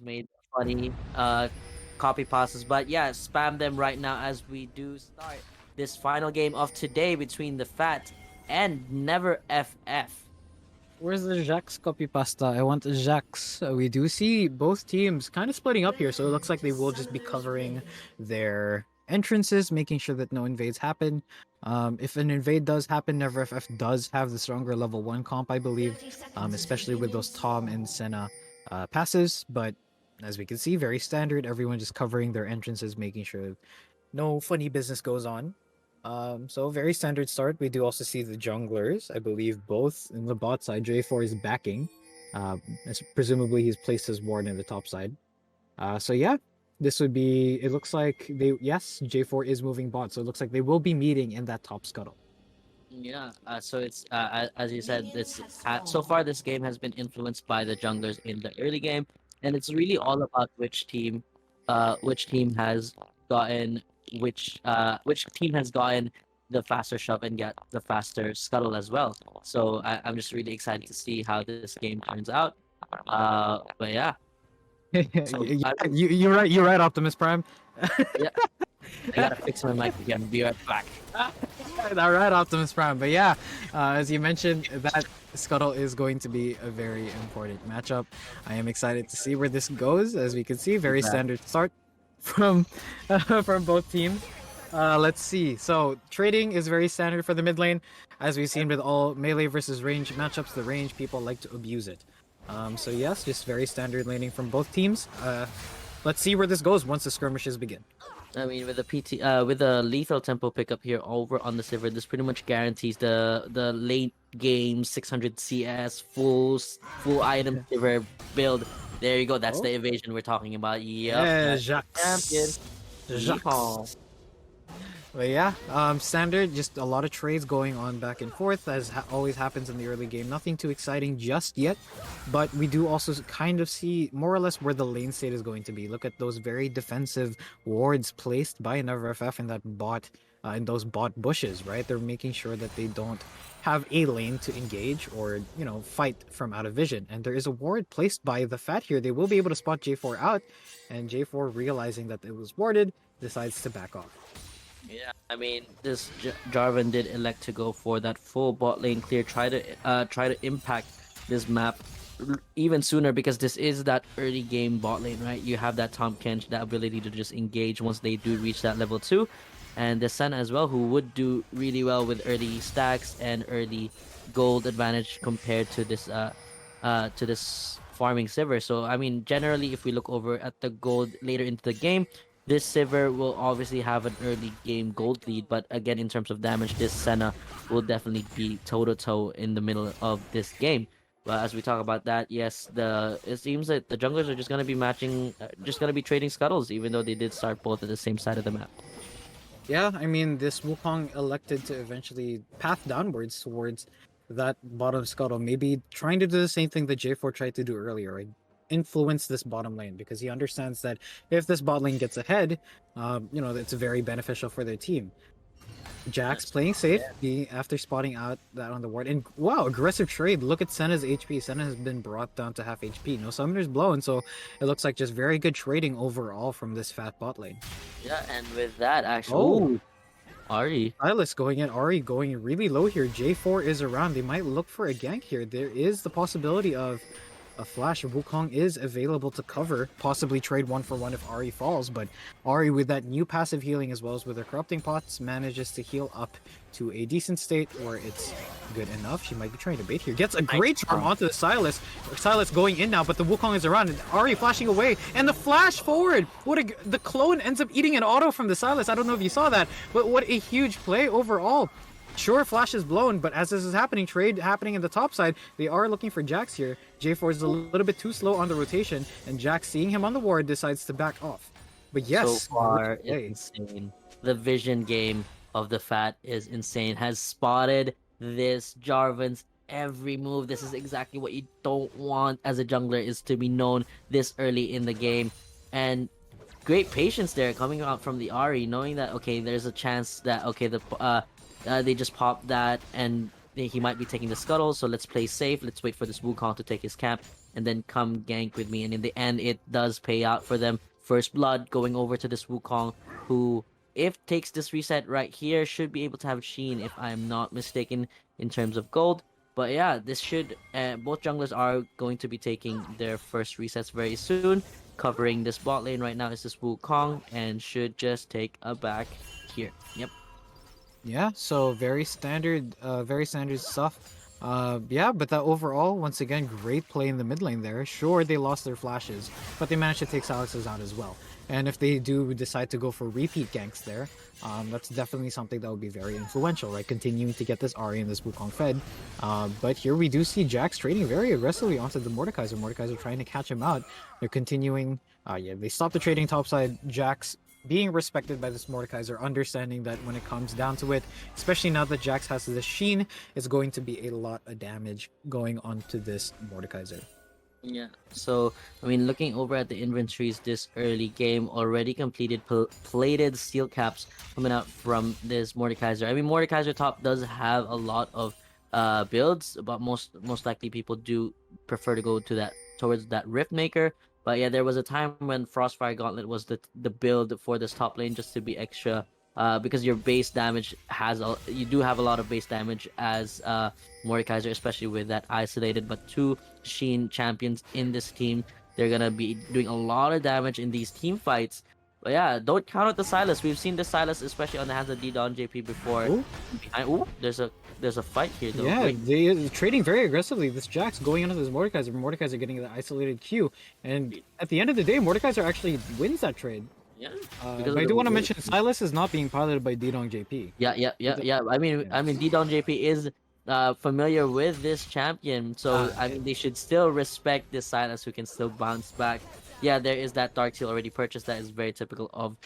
made funny copy passes. But yeah, spam them right now as we do start this final game of today between the Fat and Never FF. Where's the Jax copy pasta? I want a Jax. We do see both teams kind of splitting up here, so it looks like they will just be covering their entrances, making sure that no invades happen. If an invade does happen, Never FF does have the stronger level 1 comp, I believe, especially with those Tahm and Senna passes. But as we can see, very standard. Everyone just covering their entrances, making sure no funny business goes on. So very standard start. We do also see the junglers. I believe both in the bot side. J4 is backing. Presumably he's placed his ward in the top side. So yeah, this would be. It looks like yes, J4 is moving bot. So it looks like they will be meeting in that top scuttle. Yeah, so it's as you said, this so far this game has been influenced by the junglers in the early game, and it's really all about which team has gotten which team has gotten the faster shove and get the faster scuttle as well. So I'm just really excited to see how this game turns out. But yeah, so You're right, Optimus Prime. yeah, I gotta fix my mic again. Be right back. All right, Optimus Prime. But yeah, as you mentioned, that scuttle is going to be a very important matchup. I am excited to see where this goes. As we can see, very standard start from from both teams. Let's see. So trading is very standard for the mid lane, as we've seen with all melee versus range matchups. The range people like to abuse it. So yes, just very standard laning from both teams. Let's see where this goes once the skirmishes begin. I mean, with the lethal tempo pickup here over on the Sivir, this pretty much guarantees the late game 600 CS full item Sivir build. There you go. That's the evasion we're talking about. Yep. Yeah, Champion. Jax. But yeah, standard, just a lot of trades going on back and forth, as always happens in the early game. Nothing too exciting just yet, but we do also kind of see more or less where the lane state is going to be. Look at those very defensive wards placed by Never FF in that bot, in those bot bushes, right? They're making sure that they don't have a lane to engage or, you know, fight from out of vision. And there is a ward placed by the Fat here. They will be able to spot J4 out, and J4, realizing that it was warded, decides to back off. Yeah, I mean, this Jarvan did elect to go for that full bot lane clear, try to impact this map even sooner, because this is that early game bot lane, right? You have that Tahm Kench, that ability to just engage once they do reach that level 2, and the Senna as well, who would do really well with early stacks and early gold advantage compared to this farming Sivir. So I mean, generally, if we look over at the gold later into the game, this Sivir will obviously have an early game gold lead, but again, in terms of damage, this Senna will definitely be toe-to-toe in the middle of this game. But as we talk about that, yes, it seems that the junglers are just going to be just going to be trading scuttles, even though they did start both at the same side of the map. Yeah, I mean, this Wukong elected to eventually path downwards towards that bottom scuttle, maybe trying to do the same thing that J4 tried to do earlier, right? Influence this bottom lane, because he understands that if this bot lane gets ahead, you know, it's very beneficial for their team. Jax playing safe after spotting out that on the ward. And wow, aggressive trade. Look at Senna's HP. Senna has been brought down to half HP. No summoner's blown, so it looks like just very good trading overall from this Fat bot lane. Yeah, and with that, actually, Ahri. Sylas going in, Ahri going really low here. J4 is around. They might look for a gank here. There is the possibility of a flash. Wukong is available to cover, possibly trade 1-for-1 if Ahri falls, but Ahri, with that new passive healing as well as with her corrupting pots, manages to heal up to a decent state, or it's good enough. She might be trying to bait here. Gets a great charm onto the Sylas. Sylas going in now, but the Wukong is around, and Ahri flashing away, and the flash forward! The clone ends up eating an auto from the Sylas. I don't know if you saw that, but what a huge play overall. Sure, flash is blown, but as this is happening, trade happening in the top side, they are looking for Jax here. J4 is a little bit too slow on the rotation, and Jax, seeing him on the ward, decides to back off. But yes, so far, it's insane. The vision game of the Fat is insane. Has spotted this Jarvan's every move. This is exactly what you don't want as a jungler, is to be known this early in the game. And great patience there coming out from the Ahri, knowing that, okay, there's a chance that, okay, they just popped that and he might be taking the scuttle, so let's play safe. Let's wait for this Wukong to take his camp. and then come gank with me. And in the end, it does pay out for them. First blood going over to this Wukong, who, if takes this reset right here, should be able to have Sheen, if I'm not mistaken, in terms of gold. But yeah, this should, both junglers are going to be taking their first resets very soon. Covering this bot lane right now is this Wukong, and should just take a back here. Yep. Yeah, so very standard stuff. Yeah, but that overall, once again, great play in the mid lane there. Sure, they lost their flashes, but they managed to take Sylas out as well. And if they do decide to go for repeat ganks there, that's definitely something that would be very influential, right? Continuing to get this Ahri and this Wukong fed. But here we do see Jax trading very aggressively onto the Mordekaiser. Mordekaiser trying to catch him out. They're continuing. Yeah, they stopped the trading topside. Jax being respected by this Mordekaiser, understanding that when it comes down to it, especially now that Jax has the Sheen, it's going to be a lot of damage going onto this Mordekaiser. Yeah. So, I mean, looking over at the inventories this early game, already completed plated steel caps coming out from this Mordekaiser. I mean, Mordekaiser top does have a lot of builds, but most likely people do prefer to go to that towards that Rift Maker. But yeah, there was a time when Frostfire Gauntlet was the build for this top lane, just to be extra, because your base damage you do have a lot of base damage as Mordekaiser, especially with that isolated but two Sheen champions in this team. They're gonna be doing a lot of damage in these team fights. But yeah, don't count out the Sylas. We've seen the Sylas, especially on the hands of ddongjp before. Ooh. Ooh, there's a fight here though. Yeah, Wait. they trading very aggressively. This Jax going into this Mordekaiser. Mordekaiser getting the isolated Q, and at the end of the day, Mordekaiser actually wins that trade. Yeah. But I do want to mention Sylas is not being piloted by ddongjp. Yeah. I mean, ddongjp is familiar with this champion, so I mean, they should still respect this Sylas, who can still bounce back. Yeah, there is that Dark Seal already purchased. That is very typical of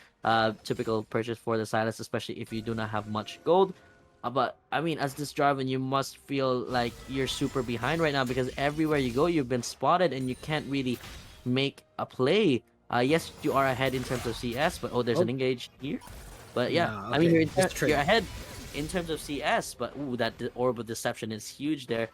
typical purchase for the Sylas, especially if you do not have much gold. But I mean, as this Jarvan, you must feel like you're super behind right now, because everywhere you go, you've been spotted and you can't really make a play. Yes, you are ahead in terms of CS, but there's an engage here. But yeah, Nah, I mean, okay, you're ahead in terms of CS, but that Orb of Deception is huge there.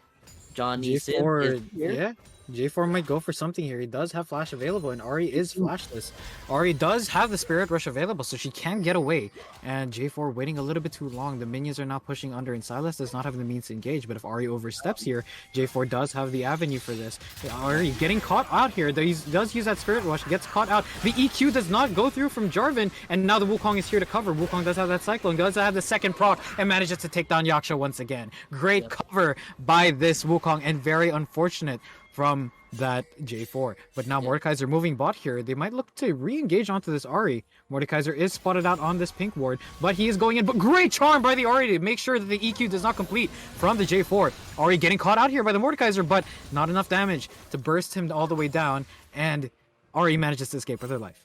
JohnnySiins is here. Yeah, J4 might go for something here. He does have flash available, and Ahri is flashless. Ahri does have the Spirit Rush available, so she can get away. And J4 waiting a little bit too long. The minions are now pushing under, and Sylas does not have the means to engage. But if Ahri oversteps here, J4 does have the avenue for this. Ahri getting caught out here. He does use that Spirit Rush, gets caught out. The EQ does not go through from Jarvan, and now the Wukong is here to cover. Wukong does have that Cyclone, does have the second proc, and manages to take down YakshA once again. Great cover by this Wukong, and very unfortunate from that J4. But now Mordekaiser moving bot here. They might look to re-engage onto this Ahri. Mordekaiser is spotted out on this pink ward, but he is going in. But great charm by the Ahri to make sure that the EQ does not complete from the J4. Ahri getting caught out here by the Mordekaiser, but not enough damage to burst him all the way down. And Ahri manages to escape with her life.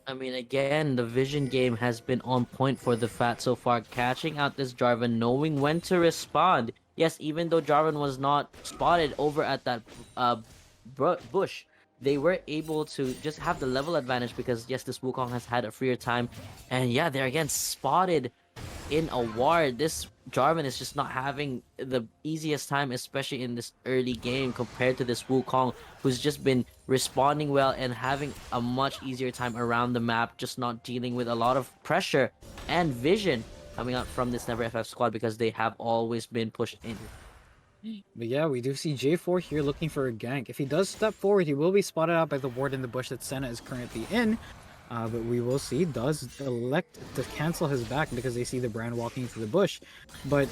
I mean, again, the vision game has been on point for the Fat so far, catching out this Jarvan, knowing when to respond. Yes, even though Jarvan was not spotted over at that bush, they were able to just have the level advantage, because yes, this Wukong has had a freer time, and yeah, they're again spotted in a ward. This Jarvan is just not having the easiest time, especially in this early game, compared to this Wukong, who's just been responding well and having a much easier time around the map, just not dealing with a lot of pressure and vision coming out from this NFF squad, because they have always been pushed in. But yeah, we do see J4 here looking for a gank. If he does step forward, he will be spotted out by the ward in the bush that Senna is currently in. But we will see, does elect to cancel his back because they see the brand walking through the bush. But,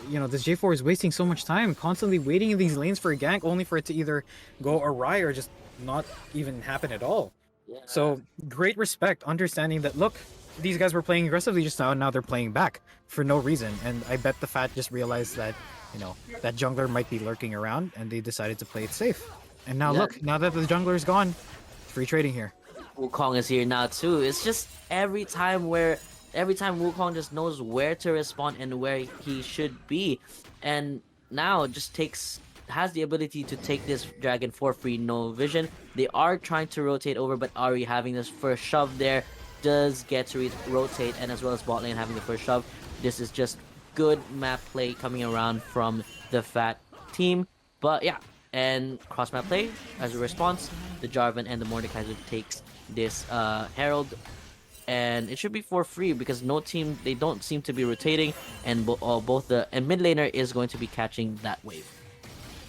you know, this J4 is wasting so much time, constantly waiting in these lanes for a gank, only for it to either go awry or just not even happen at all. Yeah. So, great respect, understanding that, look, these guys were playing aggressively just now, and now they're playing back for no reason. And I bet the Fat just realized that, you know, that jungler might be lurking around, and they decided to play it safe. And now look, now that the jungler is gone, free trading here. Wukong is here now too. It's just every time Wukong just knows where to respond and where he should be, and now just has the ability to take this dragon for free, no vision. They are trying to rotate over, but Ahri having this first shove there does get to rotate, and as well as bot lane having the first shove. This is just good map play coming around from the Fat team. But yeah, And cross map play as a response, the Jarvan and the Mordekaiser takes this Herald, and it should be for free because no team, they don't seem to be rotating, and both the and mid laner is going to be catching that wave.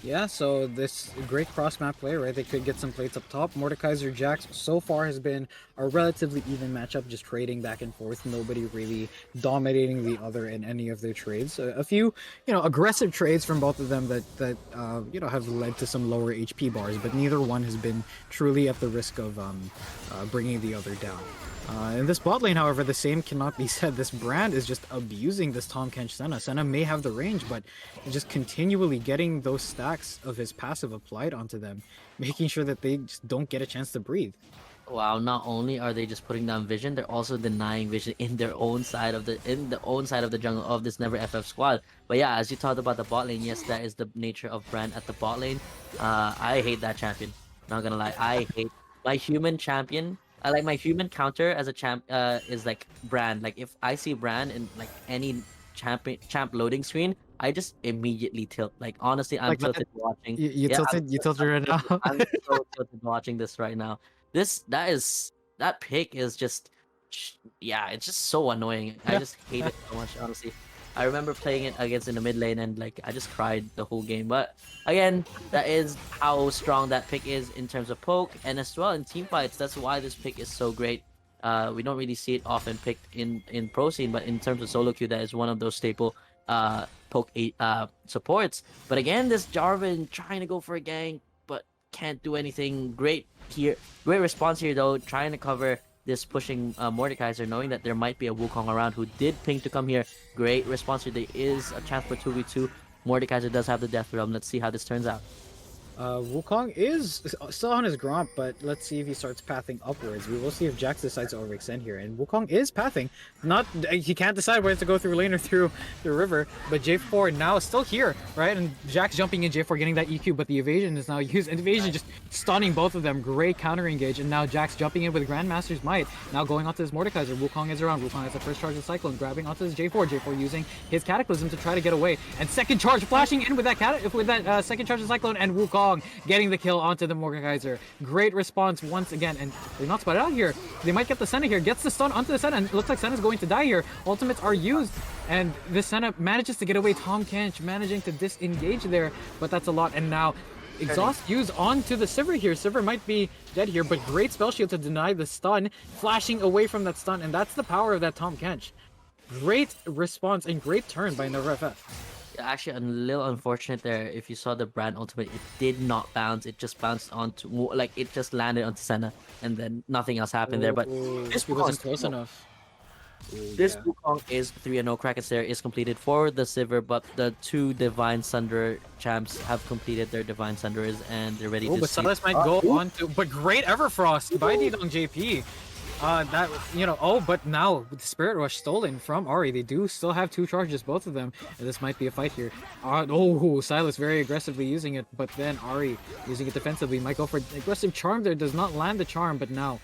Yeah, so this great cross-map play, right? They could get some plates up top. Mordekaiser Jax so far has been a relatively even matchup, just trading back and forth. Nobody really dominating the other in any of their trades. A few, aggressive trades from both of them that have led to some lower HP bars, but neither one has been truly at the risk of bringing the other down. In this bot lane, however, the same cannot be said. This brand is just abusing this Tahm Kench Senna. Senna may have the range, but just continually getting those stacks of his passive applied onto them, making sure that they just don't get a chance to breathe. Wow! Not only are they just putting down vision, they're also denying vision in their own side of the jungle of this Never FF squad. But yeah, as you talked about the bot lane, yes, that is the nature of brand at the bot lane. I hate that champion. Not gonna lie, I hate my human champion. I like my human counter as a champ is like brand. Like if I see brand in like any champ loading screen, I just immediately tilt. Like honestly, I'm Like that, tilted watching. you Yeah, tilted, you tilted right now. I'm so tilted watching this right now. That pick is just yeah, it's just so annoying. I just hate it so much, honestly. I remember playing it against in the mid lane and like I just cried the whole game. But again, that is how strong that pick is in terms of poke and as well in team fights. That's why this pick is so great. We don't really see it often picked in pro scene, but in terms of solo queue, that is one of those staple poke supports. But again, this Jarvan trying to go for a gank, but can't do anything. Great response here though, trying to cover this pushing Mordekaiser, knowing that there might be a Wukong around who did ping to come here. Great response here. There is a chance for 2v2. Mordekaiser does have the Death Realm. Let's see how this turns out. Wukong is still on his Gromp, but let's see if he starts pathing upwards. We will see if Jax decides to overextend here, and Wukong is pathing. He can't decide whether to go through lane or through the river, but J4 now is still here, right? And Jax jumping in, J4 getting that EQ, but the evasion is now used, and evasion just stunning both of them. Great counter engage, and now Jax jumping in with Grandmaster's Might, now going onto his Mordekaiser. Wukong is around. Wukong has the first charge of Cyclone, grabbing onto his J4. J4 using his Cataclysm to try to get away, and second charge flashing in with that second charge of Cyclone, and Wukong getting the kill onto the Mordekaiser. Great response once again, and they're not spotted out here. They might get the Senna here, gets the stun onto the Senna, and it looks like Senna's going to die here. Ultimates are used, and the Senna manages to get away. Tahm Kench managing to disengage there, but that's a lot, and now exhaust used onto the Sivir here. Sivir might be dead here, but great spell shield to deny the stun, flashing away from that stun, and that's the power of that Tahm Kench. Great response and great turn by NFF. Actually, a little unfortunate there. If you saw the brand ultimate, it did not bounce. It just bounced onto, like it just landed onto Senna, and then nothing else happened there. But this wasn't close enough. This Wukong is 3-0. Krakensare is completed for the Sivir, but the two Divine Sunderer champs have completed their Divine Sunderers, and they're ready to but Sylas might go on to, but great Everfrost by ddongjp. But now with the Spirit Rush stolen from Ahri, they do still have two charges, both of them, and this might be a fight here. Sylas very aggressively using it, but then Ahri using it defensively, might go for aggressive charm there, does not land the charm, but now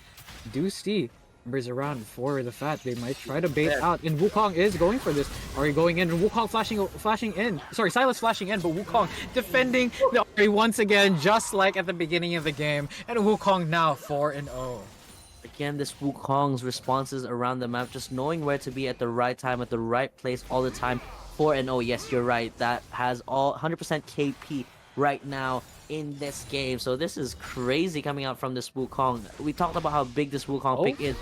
do see numbers around for the Fat. They might try to bait out, and Wukong is going for this. Ahri going in, and Wukong flashing in. Sorry, Sylas flashing in, but Wukong defending the Ahri once again, just like at the beginning of the game, and Wukong now 4-0. Again, this Wukong's responses around the map, just knowing where to be at the right time, at the right place all the time. 4-0, yes, you're right. That has all 100% KP right now in this game. So this is crazy coming out from this Wukong. We talked about how big this Wukong pick is.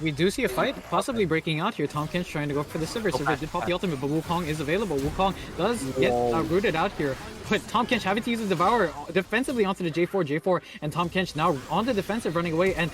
We do see a fight possibly breaking out here. Tahm Kench trying to go for the Sivir. Sivir did pop the ultimate, but Wukong is available. Wukong does get rooted out here. But Tahm Kench having to use his Devour defensively onto the J4, and Tahm Kench now on the defensive running away, and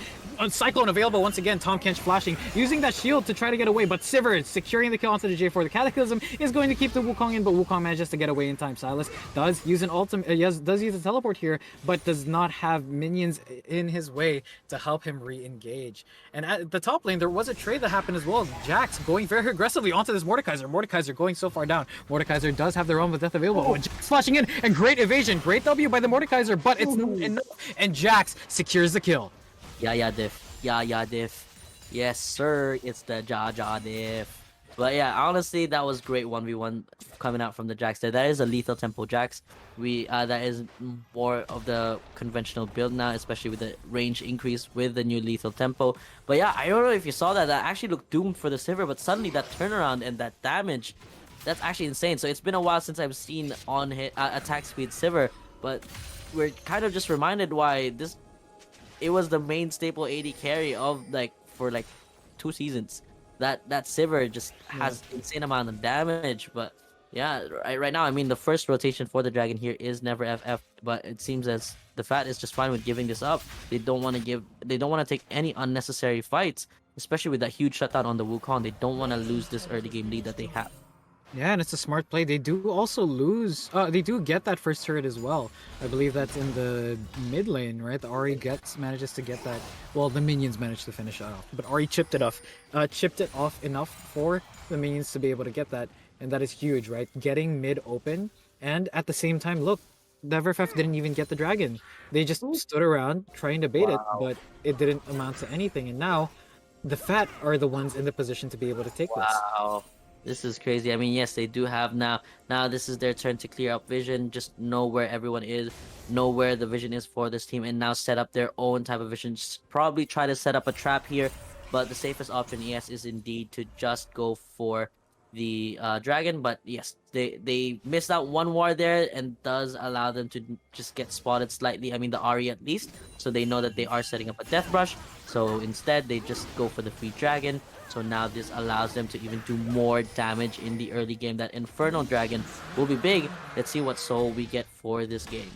Cyclone available once again. Tahm Kench flashing, using that shield to try to get away, but Sivir securing the kill onto the J4. The Cataclysm is going to keep the Wukong in, but Wukong manages to get away in time. Sylas does use an ultimate, does use a teleport here, but does not have minions in his way to help him re-engage. And at the top lane, there was a trade that happened as well. Jax going very aggressively onto this Mordekaiser. Mordekaiser going so far down. Mordekaiser does have the Realm of Death available. But Jax flashing in, and great evasion. Great W by the Mordekaiser, but it's not enough. And Jax secures the kill. Yeah, diff. Yes, sir. It's the Jaja diff. But yeah, honestly, that was great 1v1 coming out from the Jax there. That is a lethal tempo Jax. That is more of the conventional build now, especially with the range increase with the new lethal tempo. But yeah, I don't know if you saw that. That actually looked doomed for the Sivir, but suddenly that turnaround and that damage, that's actually insane. So it's been a while since I've seen on hit attack speed Sivir, but we're kind of just reminded why it was the main staple AD carry of for 2 seasons. That Sivir just Yeah. has insane amount of damage. But yeah, right now, I mean, the first rotation for the dragon here is never FF, but it seems as the Fat is just fine with giving this up. They don't want to take any unnecessary fights, especially with that huge shutdown on the Wukong. They don't want to lose this early game lead that they have. Yeah, and it's a smart play. They do also lose. They do get that first turret as well. I believe that's in the mid lane, right? The Ahri manages to get that. Well, the minions managed to finish it off, but Ahri chipped it off enough for the minions to be able to get that, and that is huge, right? Getting mid open, and at the same time, look, the NFF didn't even get the dragon. They just stood around trying to bait it, Wow. but it didn't amount to anything. And now, the Fat are the ones in the position to be able to take this. Wow. This is crazy. I mean, yes, they do have now. Now this is their turn to clear up vision, just know where everyone is, know where the vision is for this team, and now set up their own type of vision. Probably try to set up a trap here, but the safest option, yes, is indeed to just go for the dragon. But yes, they missed out one war there, and does allow them to just get spotted slightly. I mean, the Ahri at least, so they know that they are setting up a death rush. So instead, they just go for the free dragon. So now this allows them to even do more damage in the early game. That Infernal Dragon will be big. Let's see what soul we get for this game.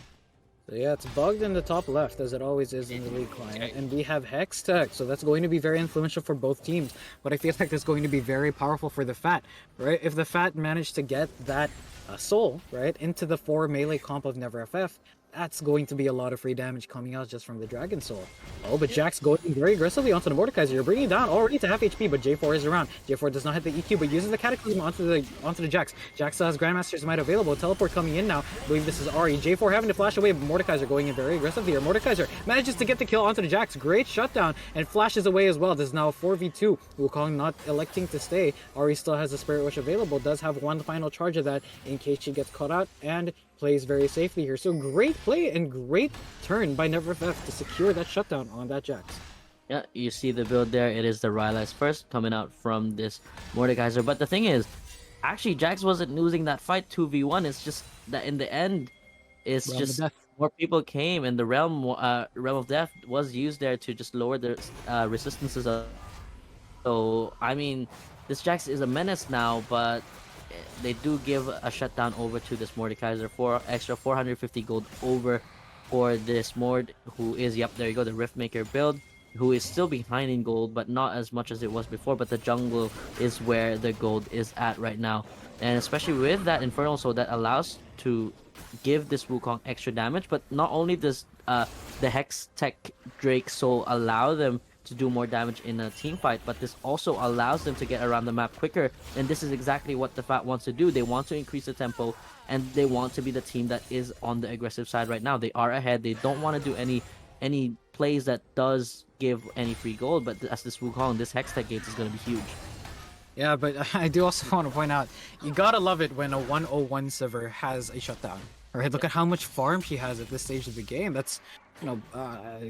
So yeah, it's bugged in the top left, as it always is in the league client. And we have Hex Tech, so that's going to be very influential for both teams. But I feel like that's going to be very powerful for the Fat, right? If the Fat managed to get that soul, right, into the 4 melee comp of Never FF, that's going to be a lot of free damage coming out just from the Dragon Soul. Oh, but Jack's going very aggressively onto the Mordekaiser. You're bringing it down already to half HP, but J4 is around. J4 does not hit the EQ, but uses the Cataclysm onto the Jax. Jax still has Grandmaster's Might available. Teleport coming in now. I believe this is Ahri. J4 having to flash away, but Mordekaiser going in very aggressively here. Mordekaiser manages to get the kill onto the Jax. Great shutdown, and flashes away as well. There's now a 4v2. Wukong not electing to stay. Ahri still has the Spirit Wish available. Does have one final charge of that in case she gets caught out, and plays very safely here. So great play and great turn by NFF to secure that shutdown on that Jax. Yeah, you see the build there. It is the Rylai's first coming out from this Mordekaiser. But the thing is, actually, Jax wasn't losing that fight 2v1. It's just that in the end, it's Realm of just Death. more people came, and the realm of death was used there to just lower the resistances. So I mean, this Jax is a menace now, but they do give a shutdown over to this Mordekaiser for extra 450 gold over for this Mord, who is, yep, there you go, the Riftmaker build, who is still behind in gold, but not as much as it was before. But the jungle is where the gold is at right now, and especially with that Infernal Soul that allows to give this Wukong extra damage. But not only does the Hex Tech Drake Soul allow them to do more damage in a team fight, but this also allows them to get around the map quicker, and this is exactly what the Fat wants to do. They want to increase the tempo, and they want to be the team that is on the aggressive side right now. They are ahead. They don't want to do any plays that does give any free gold, but as this Wukong, this Hex Tech Gates is going to be huge. Yeah, but I do also want to point out, you gotta love it when a 101 Sivir has a shutdown. Alright, look at how much farm she has at this stage of the game. That's,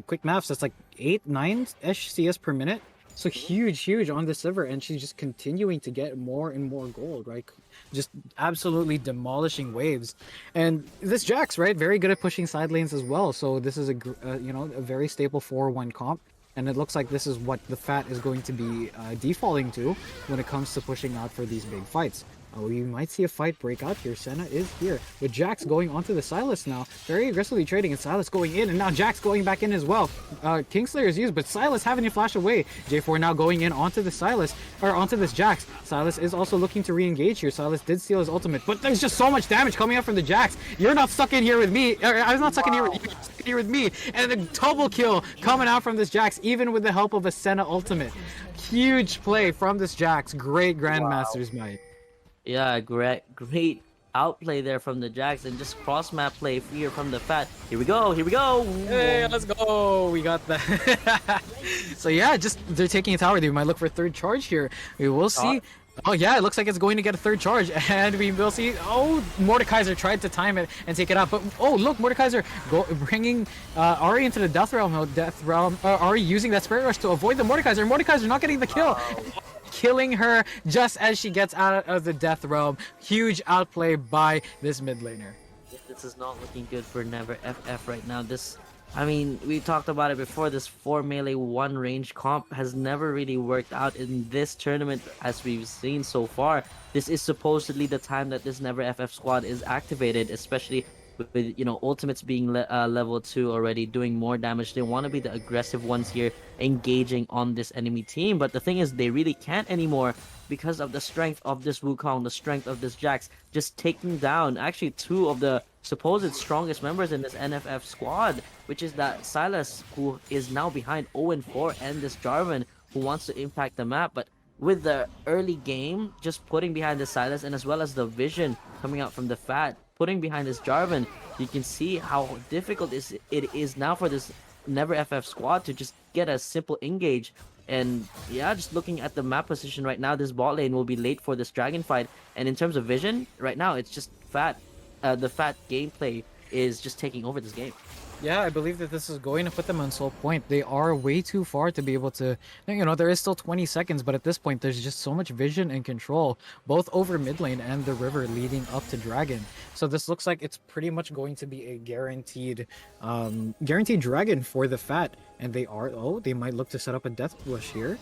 quick maths, that's like 8-9-ish CS per minute. So huge on the Sivir, and she's just continuing to get more and more gold, right? Just absolutely demolishing waves. And this Jax, right, very good at pushing side lanes as well. So this is a very stable 4-1 comp. And it looks like this is what the Fat is going to be defaulting to when it comes to pushing out for these big fights. You might see a fight break out here. Senna is here, with Jax going onto the Sylas now, very aggressively trading, and Sylas going in, and now Jax going back in as well. Kingslayer is used, but Sylas having to flash away. J4 now going in onto the Sylas, or onto this Jax. Sylas is also looking to re-engage here. Sylas did steal his ultimate, but there's just so much damage coming up from the Jax. You're not stuck in here with me, or I'm not stuck in here with you, you're stuck in here with me, and a double kill coming out from this Jax, even with the help of a Senna ultimate. Huge play from this Jax. Great Grandmaster's Might. Yeah, great outplay there from the Jax, and just cross map play here from the Fat. Here we go. Hey, let's go. We got that. So yeah, just they're taking a tower. They might look for third charge here. We will see. Oh yeah, it looks like it's going to get a third charge, and we will see. Oh, Mordekaiser tried to time it and take it out, but oh look, Mordekaiser bringing Ahri into the death realm. Ahri using that spirit rush to avoid the Mordekaiser. Mordekaiser not getting the kill, killing her just as she gets out of the death realm. Huge outplay by this mid laner. This is not looking good for Never FF right now. I mean, we talked about it before. This 4 melee 1 range comp has never really worked out in this tournament as we've seen so far. This is supposedly the time that this Never FF squad is activated, especially with ultimates being level 2 already, doing more damage. They want to be the aggressive ones here, engaging on this enemy team. But the thing is, they really can't anymore because of the strength of this Wukong, the strength of this Jax, just taking down actually 2 of the supposed strongest members in this NFF squad, which is that Sylas, who is now behind 0-4, and this Jarvan, who wants to impact the map. But with the early game, just putting behind the Sylas, and as well as the vision coming out from the Fat, putting behind this Jarvan, you can see how difficult it is now for this Never FF squad to just get a simple engage. And yeah, just looking at the map position right now, this bot lane will be late for this dragon fight. And in terms of vision, right now it's just Fat. The Fat gameplay is just taking over this game. Yeah, I believe that this is going to put them on soul point. They are way too far to be able to, there is still 20 seconds, but at this point, there's just so much vision and control, both over mid lane and the river leading up to Dragon. So this looks like it's pretty much going to be a guaranteed Dragon for the Fat. And they might look to set up a death push here.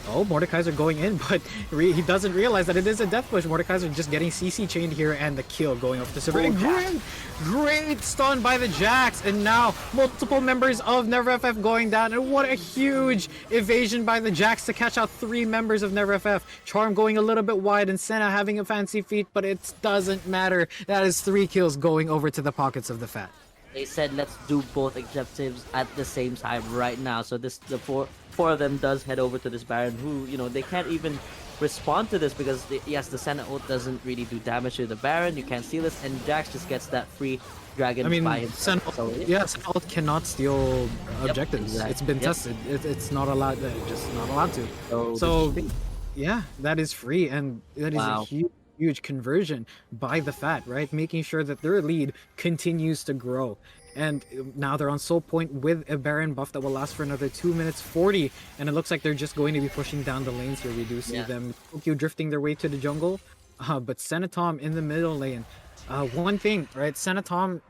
Oh, Mordekaiser going in, but he doesn't realize that it is a death push. Mordekaiser just getting CC chained here, and the kill going off the Sivir. Great stun by the Jax, and now multiple members of Never FF going down, and what a huge evasion by the Jax to catch out 3 members of Never FF. Charm going a little bit wide, and Senna having a fancy feat, but it doesn't matter. That is 3 kills going over to the pockets of the Fat. They said let's do both objectives at the same time right now. So the four of them does head over to this Baron, who they can't even respond to this because yes, the Senna ult doesn't really do damage to the Baron. You can't steal this, and Jax just gets that free dragon by himself. Senna ult cannot steal objectives. Exactly. It's been tested. It's not allowed. Just not allowed to. So yeah, that is free, and that is a huge conversion by the Fat, right? Making sure that their lead continues to grow. And now they're on soul point with a Baron buff that will last for another 2 minutes 40. And it looks like they're just going to be pushing down the lanes here. We do see them drifting their way to the jungle. But Senna Tahm in the middle lane. One thing, right? Senna Tahm,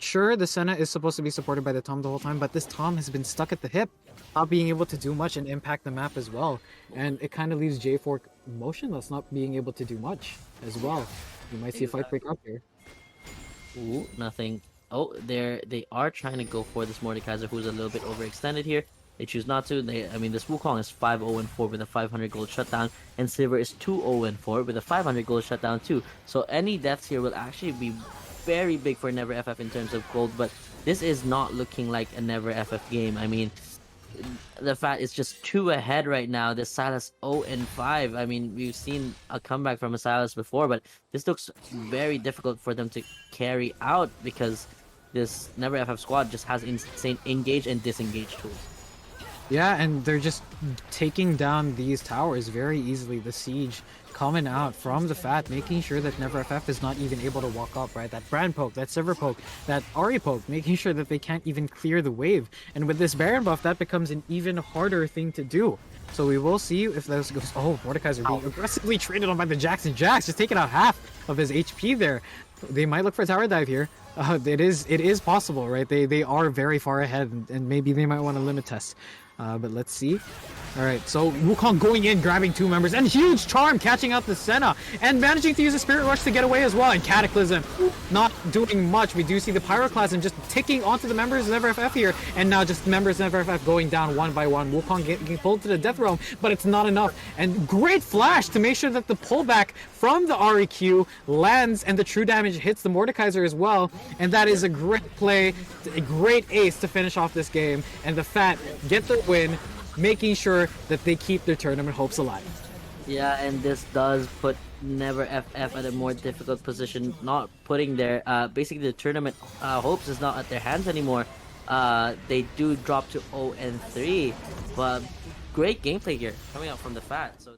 sure, the Senna is supposed to be supported by the Tahm the whole time, but this Tahm has been stuck at the hip, not being able to do much and impact the map as well. And it kind of leaves J4 motionless, not being able to do much as well. You might see a fight break out here. Ooh, nothing. Oh, they are trying to go for this Mordekaiser, who's a little bit overextended here. They choose not to. This Wukong is 5-0-4 with a 500 gold shutdown, and Sivir is 2-0-4 with a 500 gold shutdown too. So any deaths here will actually be very big for Never FF in terms of gold, but this is not looking like a Never FF game. I mean, the Fat is just 2 ahead right now. This Sylas 0-5. I mean, we've seen a comeback from a Sylas before, but this looks very difficult for them to carry out because this Never FF squad just has insane engage and disengage tools. Yeah, and they're just taking down these towers very easily. The siege coming out from the Fat, making sure that Never FF is not even able to walk up, right? That Brand poke, that Sivir poke, that Ahri poke, making sure that they can't even clear the wave. And with this Baron buff, that becomes an even harder thing to do. So we will see if this goes... Oh, Mordekaiser being aggressively traded on by the Jax, and Jax just taking out half of his HP there. They might look for a tower dive here. It is possible, right? They are very far ahead, and maybe they might want to limit test. But let's see. All right, so Wukong going in, grabbing 2 members, and huge charm catching out the Senna, and managing to use a Spirit Rush to get away as well. And Cataclysm not doing much. We do see the Pyroclasm just ticking onto the members of Never FF here, and now just members of Never FF going down one by one. Wukong getting pulled to the Death Realm, but it's not enough. And great flash to make sure that the pullback from the REQ lands, and the true damage hits the Mordekaiser as well. And that is a great play, a great ace to finish off this game. And the Fat get the win, making sure that they keep their tournament hopes alive. Yeah, and this does put Never FF at a more difficult position, not putting their basically the tournament hopes is not at their hands anymore. They do drop to 0-3, but great gameplay here coming out from the Fat. So